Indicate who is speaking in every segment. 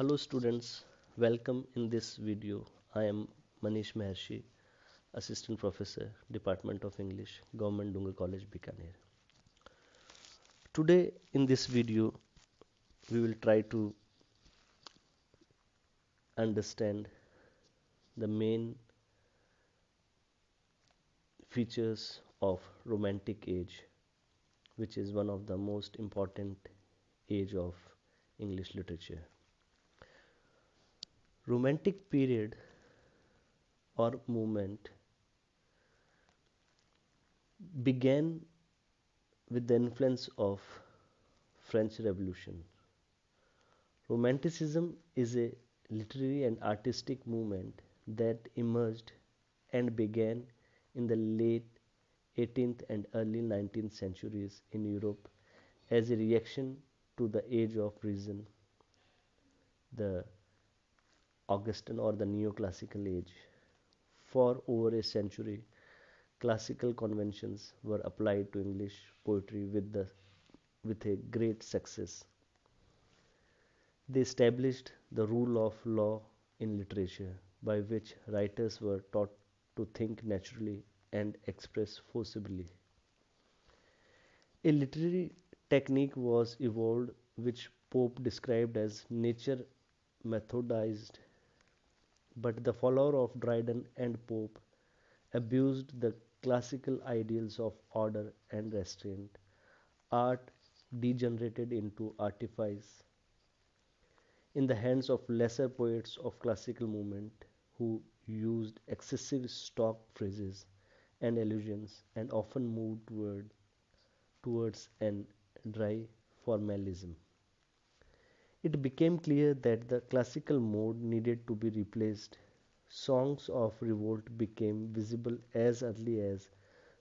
Speaker 1: Hello students, welcome in this video. I am Manish Maharshi, Assistant Professor, Department of English, Government Dunga College, Bikaner. Today in this video, we will try to understand the main features of Romantic age, which is one of the most important age of English literature. Romantic period or movement began with the influence of French Revolution. Romanticism is a literary and artistic movement that emerged and began in the late 18th and early 19th centuries in Europe as a reaction to the Age of Reason, the Augustan or the Neoclassical age. For over a century, classical conventions were applied to English poetry with a great success. They established the rule of law in literature, by which writers were taught to think naturally and express forcibly. A literary technique was evolved which Pope described as nature methodized, but the follower of Dryden and Pope abused the classical ideals of order and restraint. Art degenerated into artifice in the hands of lesser poets of classical movement who used excessive stock phrases and allusions and often moved towards an dry formalism. It became clear that the classical mode needed to be replaced. Songs of revolt became visible as early as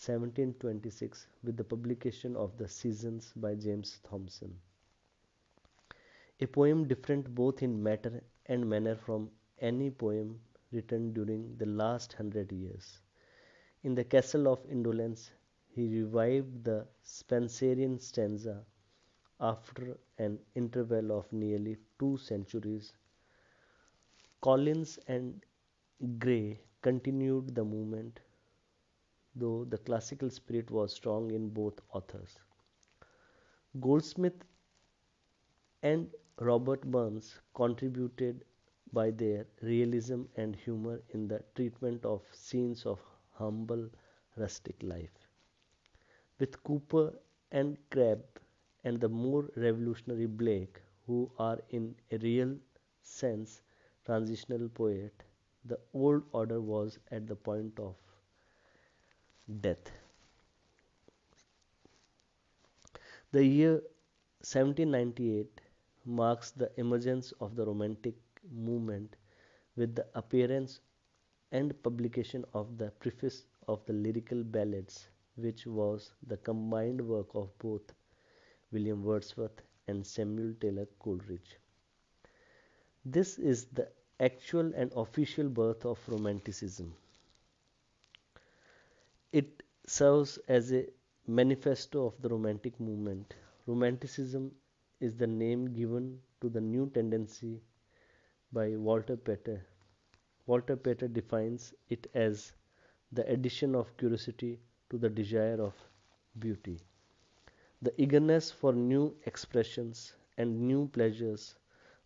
Speaker 1: 1726 with the publication of The Seasons by James Thomson, a poem different both in matter and manner from any poem written during the last 100 years. In The Castle of Indolence, he revived the Spenserian stanza after an interval of nearly 2 centuries. Collins and Gray continued the movement, though the classical spirit was strong in both authors. Goldsmith and Robert Burns contributed by their realism and humor in the treatment of scenes of humble rustic life. With Cooper and Crabbe and the more revolutionary Blake, who are in a real sense transitional poet, the old order was at the point of death. The year 1798 marks the emergence of the Romantic movement with the appearance and publication of the preface of the Lyrical Ballads, which was the combined work of both William Wordsworth and Samuel Taylor Coleridge. This is the actual and official birth of Romanticism. It serves as a manifesto of the Romantic movement. Romanticism is the name given to the new tendency by Walter Pater. Walter Pater defines it as the addition of curiosity to the desire of beauty. The eagerness for new expressions and new pleasures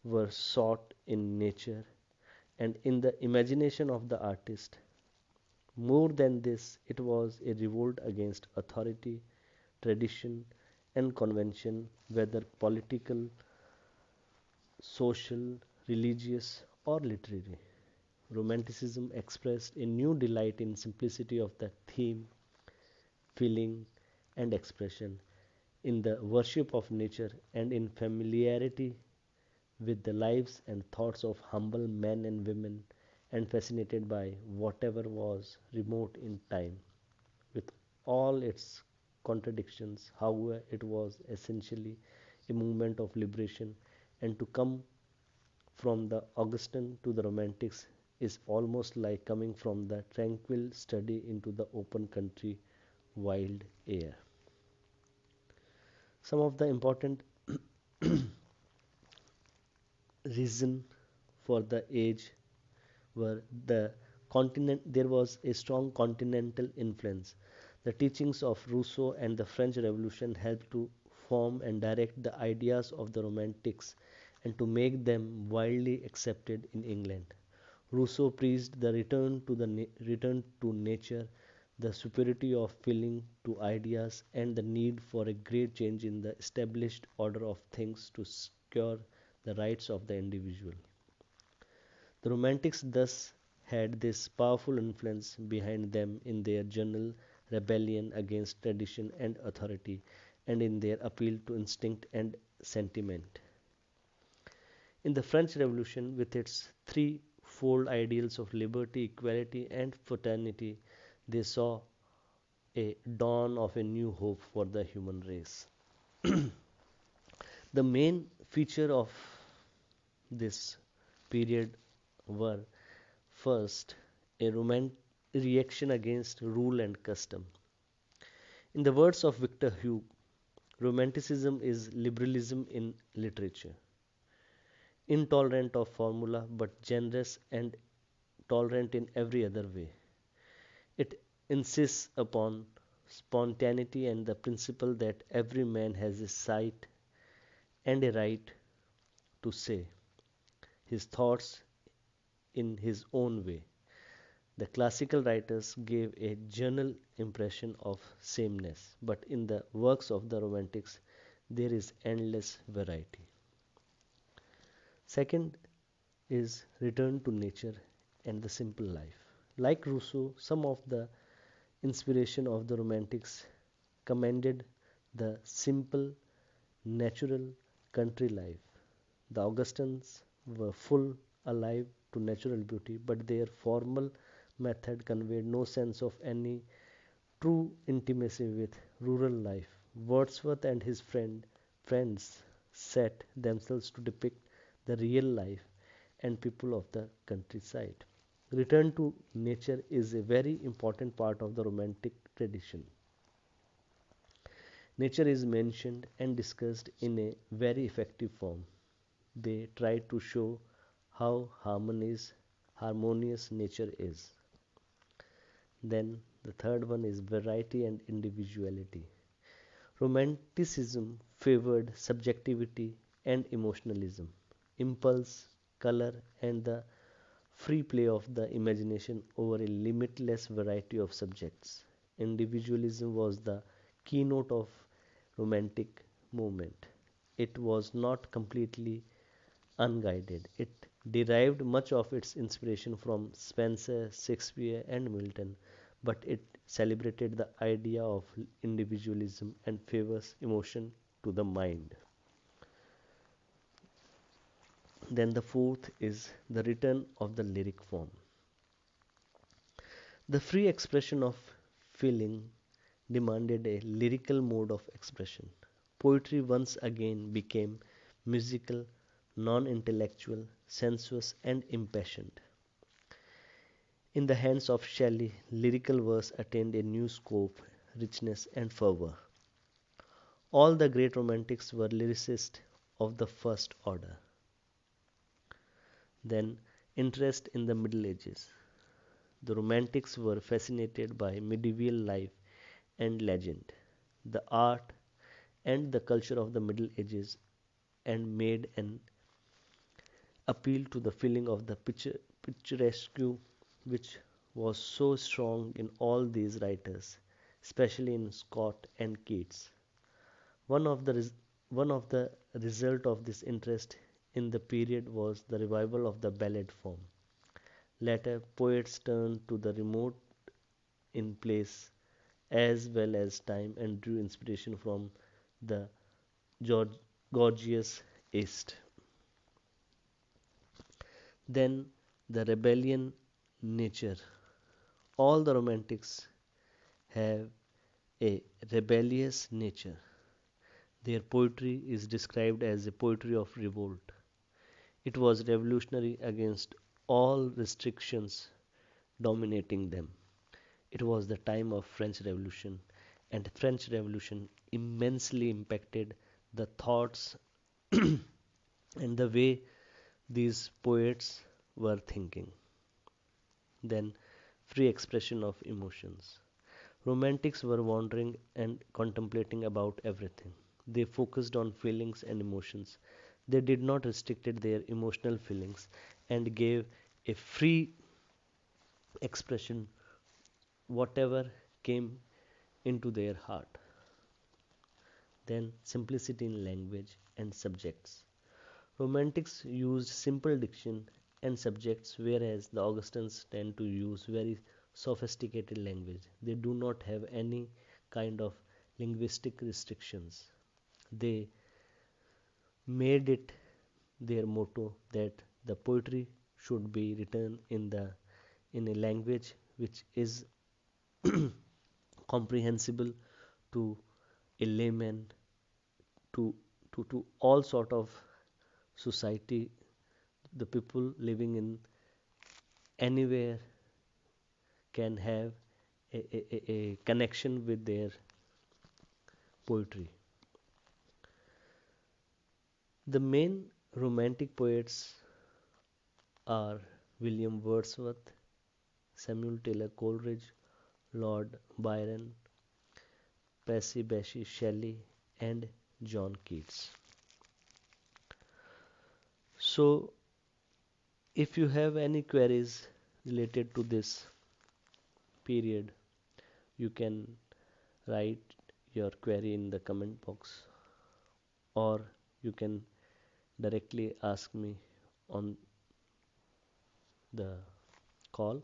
Speaker 1: were sought in nature and in the imagination of the artist. More than this, it was a revolt against authority, tradition, and convention, whether political, social, religious, or literary. Romanticism expressed a new delight in simplicity of the theme, feeling, and expression, in the worship of nature, and in familiarity with the lives and thoughts of humble men and women, and fascinated by whatever was remote in time. With all its contradictions, however, it was essentially a movement of liberation, and to come from the Augustan to the Romantics is almost like coming from the tranquil study into the open country wild air. Some of the important reason for the age were the continent there was a strong continental influence. The teachings of Rousseau and the French Revolution helped to form and direct the ideas of the Romantics and to make them widely accepted in England. Rousseau preached the return to nature, the superiority of feeling to ideas, and the need for a great change in the established order of things to secure the rights of the individual. The Romantics thus had this powerful influence behind them in their general rebellion against tradition and authority, and in their appeal to instinct and sentiment. In the French Revolution, with its threefold ideals of liberty, equality, and fraternity, they saw a dawn of a new hope for the human race. The main feature of this period were first a reaction against rule and custom. In the words of Victor Hugo, Romanticism is liberalism in literature, intolerant of formula but generous and tolerant in every other way. It insists upon spontaneity and the principle that every man has a sight and a right to say his thoughts in his own way. The classical writers gave a general impression of sameness, but in the works of the Romantics there is endless variety. Second is return to nature and the simple life. Like Rousseau, some of the inspiration of the Romantics commended the simple, natural country life. The Augustans were full alive to natural beauty, but their formal method conveyed no sense of any true intimacy with rural life. Wordsworth and his friends set themselves to depict the real life and people of the countryside. Return to nature is a very important part of the Romantic tradition. Nature is mentioned and discussed in a very effective form. They try to show how harmonious nature is. Then the third one is variety and individuality. Romanticism favored subjectivity and emotionalism, impulse, color, and the free play of the imagination over a limitless variety of subjects. Individualism was the keynote of Romantic movement. It was not completely unguided. It derived much of its inspiration from Spencer, Shakespeare, and Milton, but it celebrated the idea of individualism and favors emotion to the mind. Then the fourth is the return of the lyric form. The free expression of feeling demanded a lyrical mode of expression. Poetry once again became musical, non intellectual, sensuous, and impassioned. In the hands of Shelley, lyrical verse attained a new scope, richness, and fervor. All the great romantics were lyricists of the first order. Then, interest in the Middle Ages. The romantics were fascinated by medieval life and legend, the art and the culture of the Middle Ages, and made an appeal to the feeling of the picturesque which was so strong in all these writers, especially in Scott and Keats. One of the one of the result of this interest in the period was the revival of the ballad form. Later, poets turned to the remote in place as well as time and drew inspiration from the gorgeous East. Then the rebellion nature. All the romantics have a rebellious nature. Their poetry is described as a poetry of revolt. It was revolutionary against all restrictions dominating them. It was the time of French Revolution, and French Revolution immensely impacted the thoughts and the way these poets were thinking. Then, free expression of emotions. Romantics were wandering and contemplating about everything. They focused on feelings and emotions. They did not restricted their emotional feelings and gave a free expression whatever came into their heart. Then simplicity in language and subjects. Romantics used simple diction and subjects, whereas the Augustans tend to use very sophisticated language. They do not have any kind of linguistic restrictions. They made it their motto that the poetry should be written in a language which is comprehensible to a layman, to to all sort of society, the people living in anywhere can have a connection with their poetry. The main romantic poets are William Wordsworth, Samuel Taylor Coleridge, Lord Byron, Percy Bysshe Shelley, and John Keats. So, if you have any queries related to this period, you can write your query in the comment box, or you can directly ask me on the call.